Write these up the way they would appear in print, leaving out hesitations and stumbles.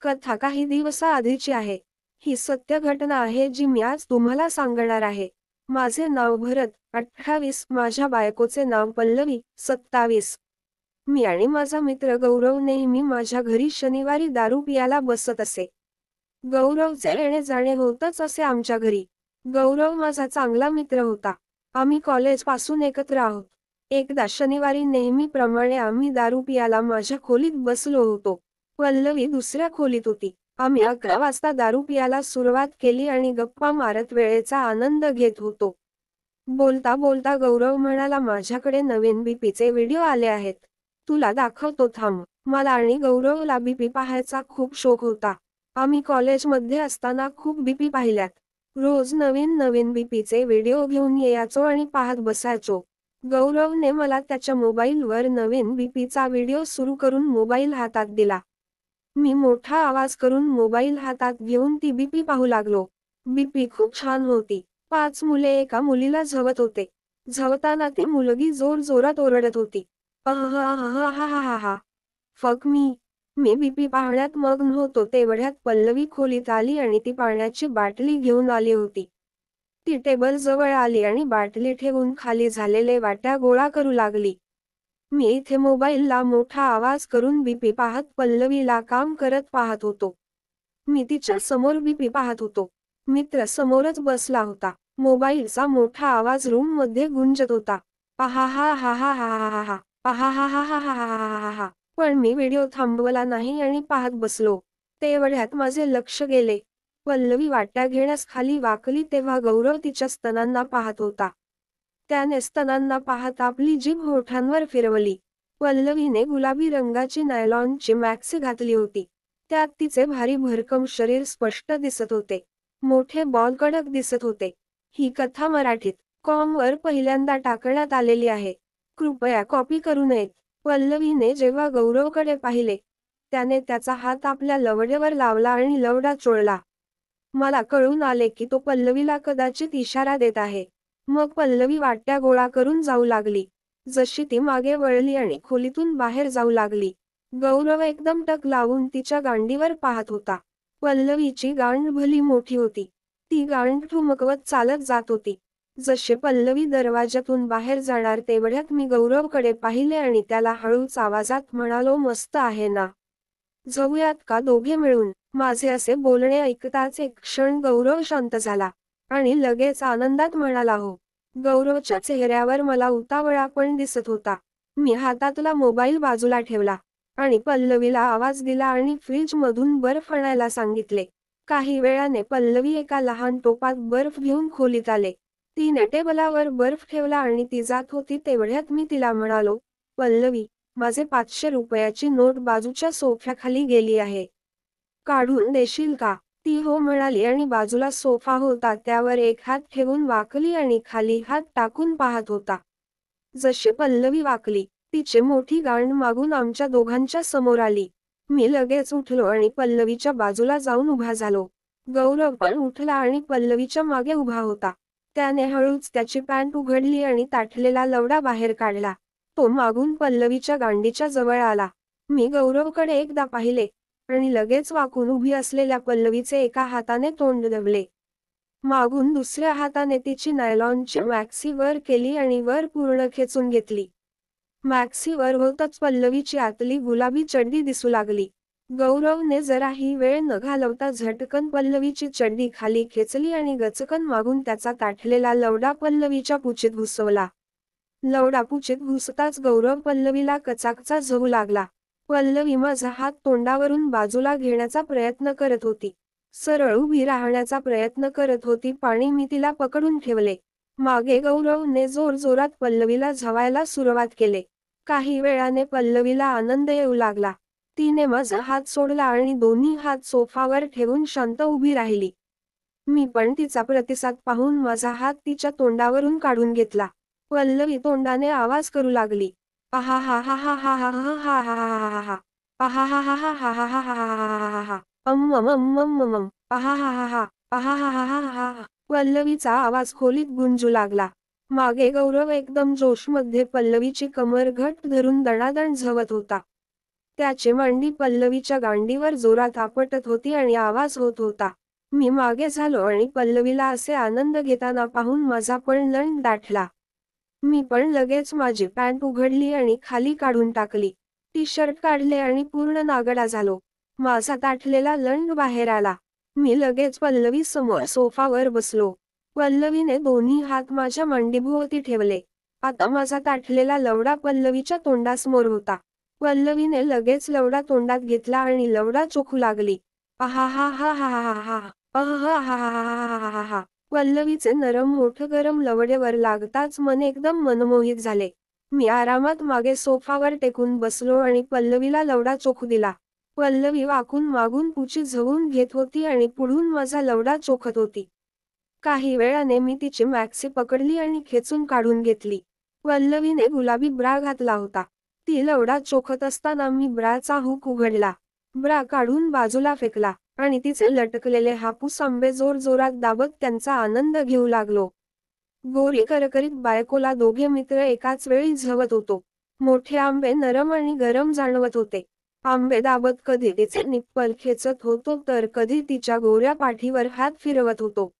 कथा काही दिवसाआधीची आहे. ही सत्य घटना आहे जी मी आज तुम्हाला सांगणार आहे. माझे नाव भरत, 28. माझ्या बायकोचे नाव पल्लवी, 27. मी आणि माझा मित्र गौरव नेहमी माझ्या घरी शनिवारी दारू पियाला बसत असे. गौरवचे येणे जाणे होतच असे आमच्या घरी. गौरव माझा चांगला मित्र होता. आम्ही कॉलेजपासून एकत्र आहोत. एकदा शनिवारी नेहमीप्रमाणे आम्ही दारू पियाला माझ्या खोलीत बसलो होतो. पल्लवी दुसऱ्या खोलीत होती. आम्ही 11 वाजता दारू पियाला सुरुवात केली आणि गप्पा मारत वेळेचा आनंद घेत होतो. बोलता बोलता गौरव म्हणाला, माझ्याकडे नवीन बीपीचे व्हिडिओ आले आहेत. तुला दाखवतो थांब. मला आणि गौरवला बीपी पाहायचा खूप शौक होता. आम्ही कॉलेजमध्ये असताना खूप बीपी पाहिल्यात. रोज नवीन नवीन बीपीचे व्हिडिओ घेऊन यायचो आणि पाहत बसायचो. गौरवने मला त्याच्या मोबाईलवर नवीन बीपीचा व्हिडिओ सुरू करून मोबाईल हातात दिला. मी मोठा आवाज करून मोबाईल हातात घेऊन ती बीपी पाहू लागलो. बीपी खूप छान होती. 5 मुले एका मुलीला झवत होते. झवताना ती मुलगी जोरजोरात ओरडत होती. अहहाहाहाहाहा. फक मी बीपी पाहण्यात मग्न होतो तेवढ्यात पल्लवी खोलीत आली आणि ती पाण्याची बाटली घेऊन आली होती. ती टेबल जवळ आली आणि बाटली ठेवून खाली झालेले वाट्या गोळा करू लागली. मी इथे मोबाईलला मोठा आवाज करून बीपी पाहत पल्लवीला काम करत पाहत होतो. मी तिच्या समोर बीपी पाहत होतो. मित्र समोरच बसला होता. मोबाईलचा मोठा आवाज रूम मध्ये गुंजत होता. आहाहाहाहाहाहा, आहाहाहाहाहाहा. पण मी व्हिडिओ थांबवला नाही आणि पाहत बसलो. तेवढ्यात माझे लक्ष गेले. पल्लवी वाट्या घेण्यास खाली वाकली तेव्हा गौरव तिच्या स्तनांना पाहत होता. त्याने स्तनांना पाहत आपली जीभ ओठांवर फिरवली. पल्लवीने गुलाबी रंगाची नायलॉनची मॅक्सी घातली होती. त्यात तिचे भारी भरकम शरीर स्पष्ट दिसत होते. मोठे बॉल कडक दिसत होते. ही कथा मराठीत .com वर पहिल्यांदा टाकण्यात आलेली आहे. कृपया कॉपी करू नयेत. पल्लवीने जेव्हा गौरवकडे पाहिले, त्याने त्याचा हात आपल्या लवड्यावर लावला आणि लवडा चोळला. मला कळून आले की तो पल्लवीला कदाचित इशारा देत आहे. मग पल्लवी वाट्या गोळा करून जाऊ लागली. जशी ती मागे वळली आणि खोलीतून बाहेर जाऊ लागली, गौरव एकदम टक लावून तिच्या गांडीवर पाहत होता. पल्लवीची गांड भली मोठी होती. ती गांड ठुमकवत चालत जात होती. जसे पल्लवी दरवाजातून बाहेर जाणार तेवढ्यात मी गौरवकडे पाहिले आणि त्याला हळूच आवाजात म्हणालो, मस्त आहे ना? जाऊयात का दोघे मिळून? माझे असे बोलणे ऐकताच एक क्षण गौरव शांत झाला आणि लगेच आनंदात म्हणाला, हो. गौरवच्या चेहऱ्यावर मला उतावळा पण दिसत होता. मी हातातला मोबाईल बाजूला ठेवला आणि पल्लवीला आवाज दिला आणि फ्रीज मधून बर्फ आणायला सांगितले. काही वेळाने पल्लवी एका लहान टोपात बर्फ घेऊन खोलीत आले. तिने टेबलावर बर्फ ठेवला आणि ती जात होती तेवढ्यात मी तिला म्हणालो, पल्लवी, माझे 500 रुपयाची नोट बाजूच्या सोफ्याखाली गेली आहे. काढून देशील का? ती हो म्हणाली आणि बाजूला सोफा होता त्यावर एक हात ठेवून वाकली आणि खाली हात टाकून पाहत होता. जशी पल्लवी वाकली, तिची मोठी गांड मागून आमच्या दोघांच्या समोर आली. मी लगेच उठलो आणि पल्लवीच्या बाजूला जाऊन उभा झालो. गौरव पण उठला आणि पल्लवीच्या मागे उभा होता. त्याने हळूच त्याची पॅन्ट उघडली आणि ताठलेला लवडा बाहेर काढला. तो मागून पल्लवीच्या गांडीच्या जवळ आला. मी गौरवकडे एकदा पाहिले आणि लगेच वाकून उभी असलेल्या पल्लवीचे एका हाताने तोंड दाबले. मागून दुसऱ्या हाताने तिची नायलॉनची मॅक्सी वर केली आणि वर पूर्ण खेचून घेतली. मॅक्सी वर होतच पल्लवीची आतली गुलाबी चड्डी दिसू लागली. गौरवने जराही वेळ न घालवता झटकन पल्लवीची चड्डी खाली खेचली आणि गचकन मागून त्याचा ताठलेला लवडा पल्लवीच्या पुचीत घुसवला. लवडा पुचीत घुसताच गौरव पल्लवीला कचाकचा झवू लागला. पल्लवी माझा हात तोंडावरून बाजूला घेण्याचा प्रयत्न करत होती. सरळ उभी राहण्याचा प्रयत्न करत होती पण मी तिला पकडून ठेवले. मागे गौरवने जोरजोरात पल्लवीला झवायला सुरुवात केले. काही वेळाने पल्लवीला आनंद येऊ लागला. तिने माझा हात सोडला आणि दोन्ही हात सोफावर ठेवून शांत उभी राहिली. मी पण तिचा प्रतिसाद पाहून माझा हात तिच्या तोंडावरून काढून घेतला. पल्लवी तोंडाने आवाज करू लागली. आहाहाहाहाहाहाहाहाहाहाहा. आहाहाहाहाहाहाहाहाहाहा. अम्ममम्मममम. आहाहाहाहा. आहाहाहाहाहा. पल्लवीचा आवाज खोलीत गुंजू लागला. मागे गौरव एकदम जोशमध्ये पल्लवीची कमर घट्ट धरून दणादण झवत होता. त्याची मांडी पल्लवीच्या गांडीवर जोरात आपटत होती आणि आवाज होत होता. मी मागे झालो आणि पल्लवीला असे आनंद घेताना पाहून माझा पण लंड दाटला. मी पण लगेच माझी पॅन्ट उघडली आणि खाली काढून टाकली. टी शर्ट काढले आणि पूर्ण नागडा झालो. माझा ताठलेला लंड बाहेर आला. मी लगेच पल्लवी समोर सोफावर बसलो. पल्लवीने दोन्ही हात माझ्या मांडीभोवती ठेवले. आता माझा ताठलेला लवडा पल्लवीच्या तोंडासमोर होता. पल्लवीने लगेच लवडा तोंडात घेतला आणि लवडा चोखू लागली. आहाहाहाहाहाहा, अहहाहाहाहाहाहा. पल्लवीचे नरम मोठं गरम लवडेवर लागताच मन एकदम मनमोहित झाले. मी आरामात मागे सोफावर टेकून बसलो आणि पल्लवीला लवडा चोखू दिला. पल्लवी वाकून मागून पुची झवून घेत होती आणि पुढून माझा लवडा चोखत होती. काही वेळाने मी तिची मॅक्सी पकडली आणि खेचून काढून घेतली. पल्लवीने गुलाबी ब्रा घातला होता. ती लवडा चोखत असताना मी ब्राचा हुक उघडला. ब्रा काढून बाजूला फेकला आणि तिचे लटकलेले हापूस आंबे जोरजोरात दाबत त्यांचा आनंद घेऊ लागलो. गोरी करकरीत बायकोला दोघे मित्र एकाच वेळी झवत होतो. मोठे आंबे नरम आणि गरम जाणवत होते. आंबे दाबत कधी तिचे निप्पल खेचत होतो तर कधी तिच्या गोऱ्या पाठीवर हात फिरवत होतो.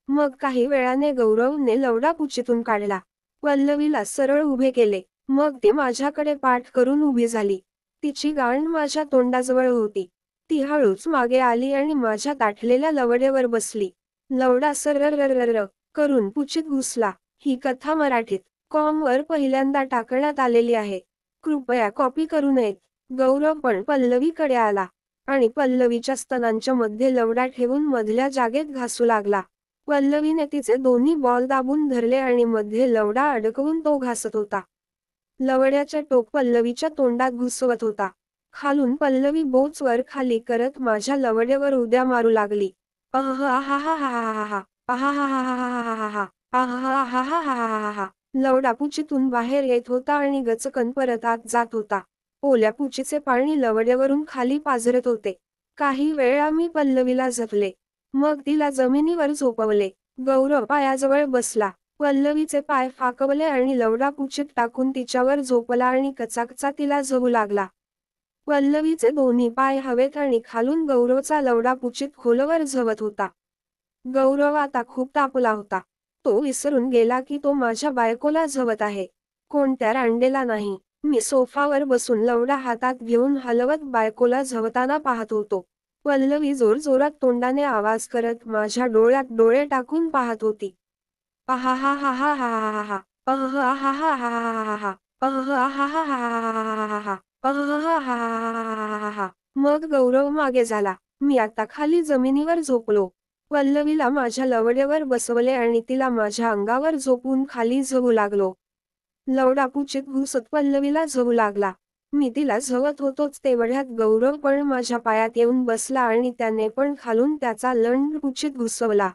मग काही वेळाने गौरवने लवडा पुचीतून काढला. पल्लवीला सरळ उभे केले. मग ती माझ्याकडे पाठ करून उभी झाली. तिची गांड माझ्या तोंडाजवळ होती. ती हळूच मागे आली आणि माझ्या ताठलेल्या लवडेवर बसली. लवडा सरररररर करून पुचीत घुसला. ही कथा मराठीत .com वर पहिल्यांदा टाकण्यात आलेली आहे. कृपया कॉपी करू नयेत. गौरव पण पल्लवीकडे आला आणि पल्लवीच्या स्तनांच्या मध्ये लवडा ठेवून मधल्या जागेत घासू लागला. पल्लवीने तिचे दोन्ही बॉल दाबून धरले आणि मध्ये लवडा अडकवून तो घासत होता. लवड्याचा टोक पल्लवीच्या तोंडात घुसवत होता. खालून पल्लवी बोच वर खाली करत माझ्या लवड्यावर उड्या मारू लागली. अहहाहाहाहाहा, आहाहाहाहाहाहा, आहाहाहाहाहाहा. लवडा पुचीतून बाहेर येत होता आणि गचकन परत आत जात होता. ओल्या पुचीचे पाणी लवड्यावरून खाली पाझरत होते. काही वेळ आम्ही पल्लवीला जपले. मग तिला जमिनीवर झोपवले. गौरव पायाजवळ बसला. पल्लवीचे पाय फाकवले आणि लवडा पुचीत टाकून तिच्यावर झोपला आणि कचाकचा तिला झवू लागला. पल्लवीचे दोन्ही पाय हवेत आणि खालून गौरवचा लवडा पुचीत खोलवर झवत होता. गौरव आता खूप तापला होता. तो विसरून गेला की तो माझ्या बायकोला झवत आहे, कोणत्या रांडेला नाही. मी सोफावर बसून लवडा हातात घेऊन हलवत बायकोला झवताना पाहत होतो. पल्लवी जोरजोरात तोंडाने आवाज करत माझ्या डोळ्यात डोळे टाकून पाहत होती. आहाहाहाहाहाहा, अहहाहाहाहाहा, अहहाहाहाहाहा, अहहाहाहाहाहा. मग गौरव मागे झाला. मी आता खाली जमिनीवर झोपलो. पल्लवीला माझ्या लवड्यावर बसवले आणि तिला माझ्या अंगावर झोपून खाली झवू लागलो. लवडा पुचीत घुसत पल्लवीला झवू लागला. मी तिला झवत होतोच तेवढ्यात गौरव पण माझ्या पायात येऊन बसला आणि त्याने पण खालून त्याचा लंड पुचीत घुसवला.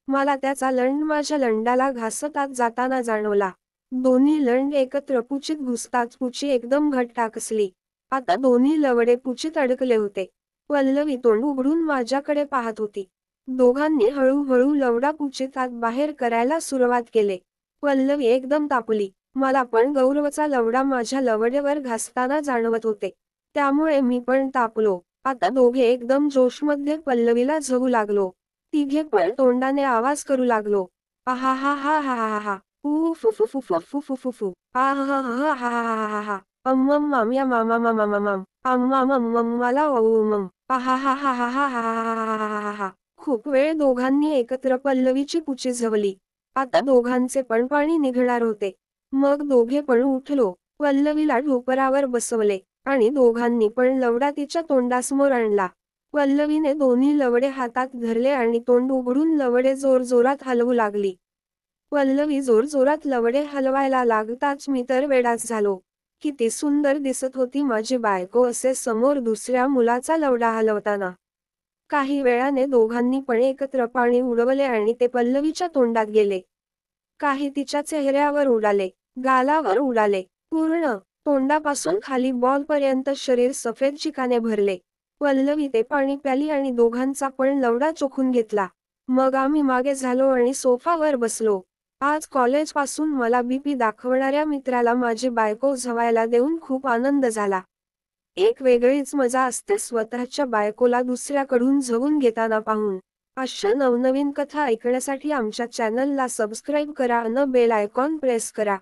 मला त्याचा लंड माझ्या लंडाला घासत आत जाताना जाणवला. दोन्ही लंड एकत्र पुचीत घुसताच पुची एकदम घट्ट कसली. आता दोन्ही लवडे पुचीत अडकले होते. पल्लवी तोंड उघडून माझ्याकडे पाहत होती. दोघांनी हळूहळू लवडा पुचीत आत बाहेर करायला सुरुवात केले. पल्लवी एकदम तापली. मला पण गौरवचा लवडा माझ्या लवड्यावर घासताना जाणवत होते. त्यामुळे मी पण तापलो. आता दोघे एकदम जोशमध्ये पल्लवीला झवू लागलो. तिघे पण तोंडाने आवाज करू लागलो. आहाहाहाहाहा, उफुफुफुफुफुफुफु, आहाहाहाहाहाहा, अम्मम या मामामामामाम, अम्मामम्मम उमम, आहाहाहाहाहाहाहाहा. खूप वेळ दोघांनी एकत्र पल्लवीची पुची झवली. आता दोघांचे पण पाणी निघणार होते. मग दोघे पण उठलो. पल्लवीला ढोपरावर बसवले आणि दोघांनी पण लवडा तिच्या तोंडासमोर आणला. पल्लवीने दोन्ही लवडे हातात धरले आणि तोंड उघडून लवडे जोरजोरात हलवू लागली. पल्लवी जोरजोरात लवडे हलवायला लागताच मी तर वेडाच झालो. किती सुंदर दिसत होती माझी बायको असे समोर दुसऱ्या मुलाचा लवडा हलवताना. काही वेळाने दोघांनी पण एकत्र पाणी उडवले आणि ते पल्लवीच्या तोंडात गेले. काही तिच्या चेहऱ्यावर उडाले, गालावर उडाले. पूर्ण तोंडापासून खाली बॉलपर्यंत शरीर सफेद चिकाने भरले. पल्लवी ते पाणी प्याली आणि दोघांचा पण लवडा चोखून घेतला. मग आम्ही मागे झालो आणि सोफावर बसलो. आज कॉलेजपासून मला बीपी दाखवणाऱ्या मित्राला माझी बायको झवायला देऊन खूप आनंद झाला. एक वेगळीच मजा असते स्वतःच्या बायकोला दुसऱ्याकडून झवून घेताना पाहून. अशा नवनवीन कथा ऐकण्यासाठी आमच्या चॅनलला सबस्क्राईब करा आणि बेल आयकॉन प्रेस करा.